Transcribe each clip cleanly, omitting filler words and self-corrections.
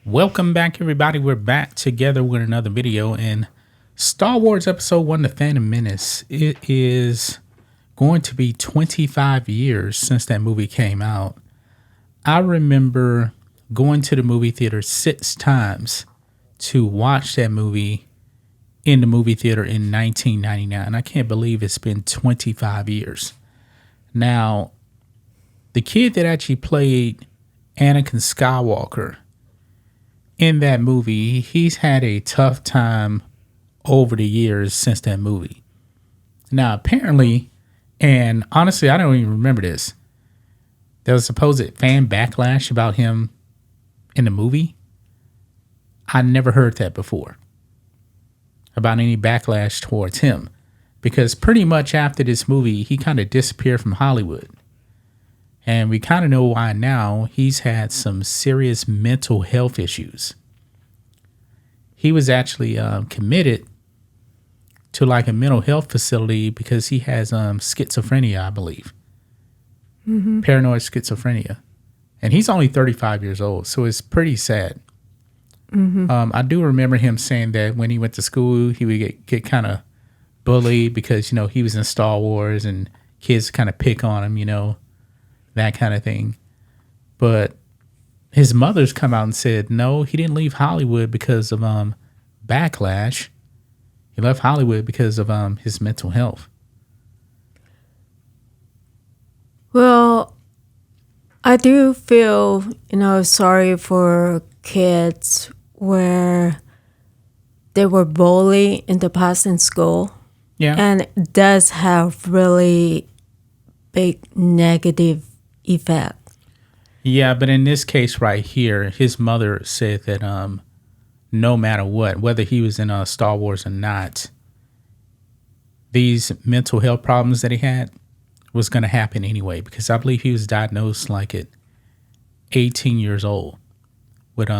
Welcome back, everybody. We're back together with another video in Star Wars Episode 1, The Phantom Menace. It is going to be 25 years since that movie came out. I remember going to the movie theater 6 times to watch that movie in the movie theater in 1999. I can't believe it's been 25 years. Now, the kid that actually played Anakin Skywalker in that movie, he's had a tough time over the years since that movie. Now, apparently, and honestly, I don't even remember this, there was supposed fan backlash about him in the movie. I never heard that before, about any backlash towards him, because pretty much after this movie, he kind of disappeared from Hollywood. And we kind of know why now. He's had some serious mental health issues. He was actually committed to like a mental health facility because he has schizophrenia, I believe. Paranoid schizophrenia. And he's only 35 years old, so it's pretty sad. I do remember him saying that when he went to school, he would get kind of bullied because, you know, he was in Star Wars and kids kind of pick on him, you know, that kind of thing. But his mother's come out and said, no, he didn't leave Hollywood because of backlash. He left Hollywood because of his mental health. Well, I do feel, sorry for kids where they were bullied in the past in school. Yeah. And it does have really big negative effect. Yeah, but in this case right here, his mother said that no matter what, whether he was in Star Wars or not, these mental health problems that he had was going to happen anyway, because I believe he was diagnosed like at 18 years old with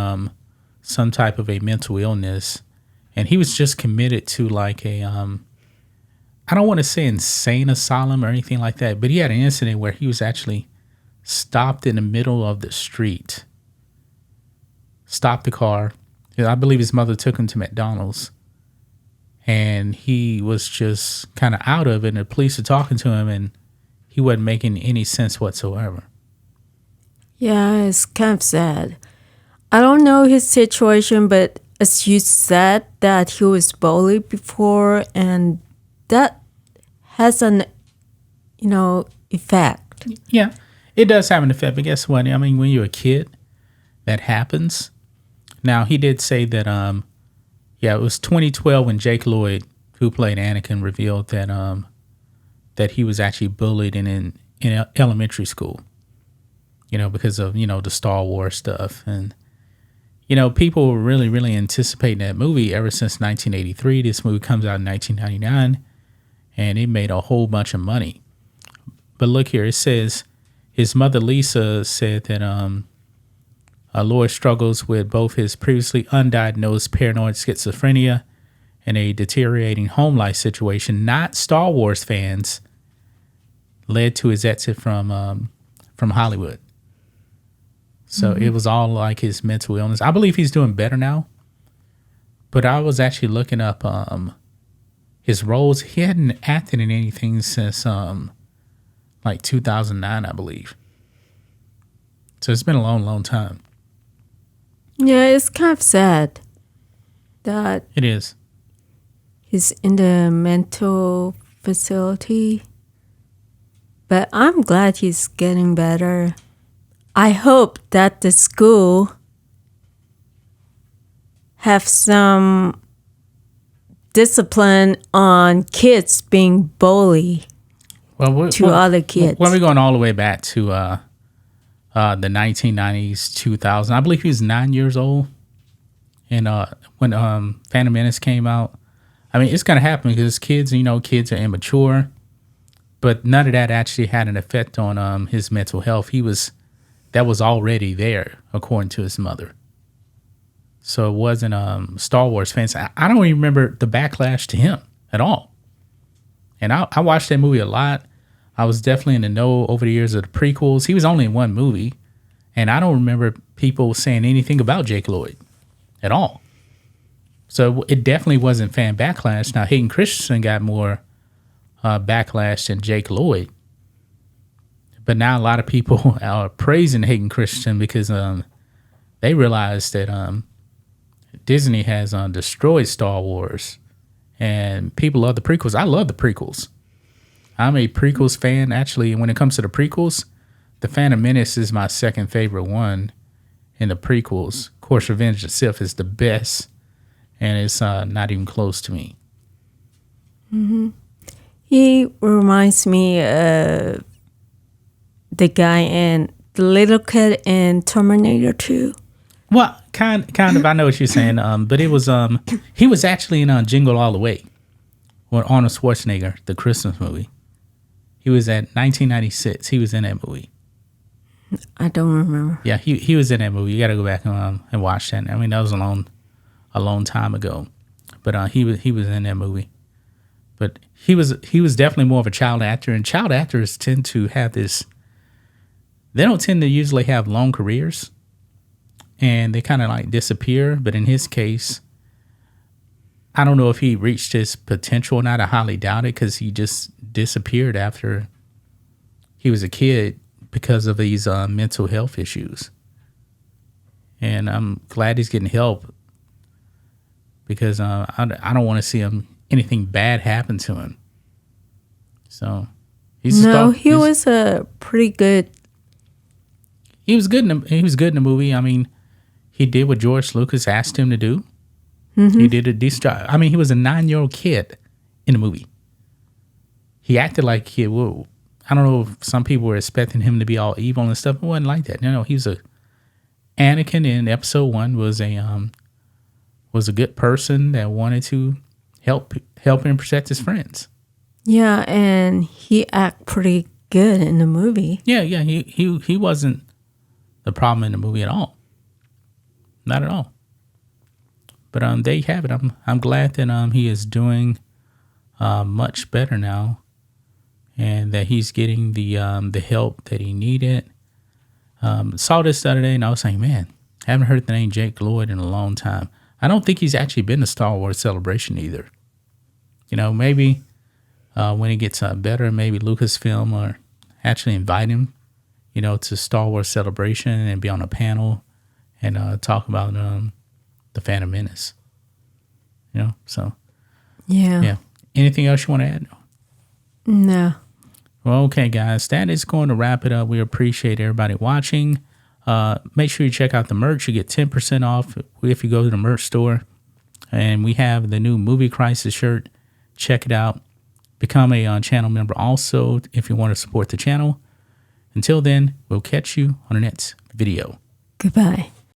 some type of a mental illness, and he was just committed to like a I don't want to say insane asylum or anything like that, but he had an incident where he was actually stopped in the middle of the street, stopped the car. I believe his mother took him to McDonald's, and he was just kind of out of it, and the police were talking to him, and he wasn't making any sense whatsoever. Yeah, it's kind of sad. I don't know his situation, but as you said that he was bullied before, and that has an, effect. Yeah, it does have an effect, but guess what? I mean, when you're a kid, that happens. Now, he did say that, it was 2012 when Jake Lloyd, who played Anakin, revealed that that he was actually bullied in elementary school, because of, the Star Wars stuff. And, people were really, really anticipating that movie ever since 1983. This movie comes out in 1999, and it made a whole bunch of money. But look here, it says his mother, Lisa, said that Lloyd struggles with both his previously undiagnosed paranoid schizophrenia and a deteriorating home life situation. Not Star Wars fans led to his exit from Hollywood. So it was all like his mental illness. I believe he's doing better now. But I was actually looking up his roles. He hadn't acted in anything since like 2009, I believe. So it's been a long, long time. Yeah, it's kind of sad that It is. he's in the mental facility. But I'm glad he's getting better. I hope that the school have some discipline on kids being bullied to other kids. When we're going all the way back to the 1990s, 2000, I believe he was 9 years old. And when Phantom Menace came out, I mean, it's going to happen because kids are immature. But none of that actually had an effect on his mental health. That was already there, according to his mother. So it wasn't Star Wars fans. I don't even remember the backlash to him at all. And I watched that movie a lot. I was definitely in the know over the years of the prequels. He was only in one movie, And I don't remember people saying anything about Jake Lloyd at all. So it definitely wasn't fan backlash. Now, Hayden Christensen got more backlash than Jake Lloyd. But now a lot of people are praising Hayden Christensen because they realize that Disney has destroyed Star Wars. And people love the prequels. I love the prequels. I'm a prequels fan. Actually, when it comes to the prequels, The Phantom Menace is my second favorite one in the prequels. Of course, Revenge of the Sith is the best, and it's not even close to me. Mm-hmm. He reminds me of the guy in the little kid in Terminator 2. Well, kind of. I know what you're saying. But it was he was actually in Jingle All the Way with Arnold Schwarzenegger, the Christmas movie. He was at 1996. He was in that movie. I don't remember. Yeah, he was in that movie. You got to go back and watch that. I mean, that was a long time ago, but he was in that movie. But he was definitely more of a child actor, and child actors tend to have this. They don't tend to usually have long careers, and they kind of like disappear. But in his case, I don't know if he reached his potential or not. I highly doubt it because he just disappeared after he was a kid because of these mental health issues. And I'm glad he's getting help because I don't want to see anything bad happen to him. So he was a pretty good. He was good. He was good in the movie. I mean, he did what George Lucas asked him to do. Mm-hmm. He did a decent job. I mean, he was a 9-year-old kid in the movie. He acted like a kid. Whoa. I don't know if some people were expecting him to be all evil and stuff. It wasn't like that. No, he was Anakin in episode 1 was a good person that wanted to help him protect his friends. Yeah, and he acted pretty good in the movie. Yeah, he wasn't the problem in the movie at all. Not at all. But there you have it. I'm glad that he is doing much better now, and that he's getting the help that he needed. Saw this the other day, and I was saying, man, I haven't heard the name Jake Lloyd in a long time. I don't think he's actually been to Star Wars Celebration either. You know, maybe when he gets better, maybe Lucasfilm or actually invite him, you know, to Star Wars Celebration and be on a panel and talk about the Phantom Menace. You know, so yeah. Anything else you want to add? No. Well, okay, guys, that is going to wrap it up. We appreciate everybody watching. Make sure you check out the merch. You get 10% off if you go to the merch store. And we have the new Movie Crisis shirt. Check it out. Become a channel member also if you want to support the channel. Until then, we'll catch you on the next video. Goodbye.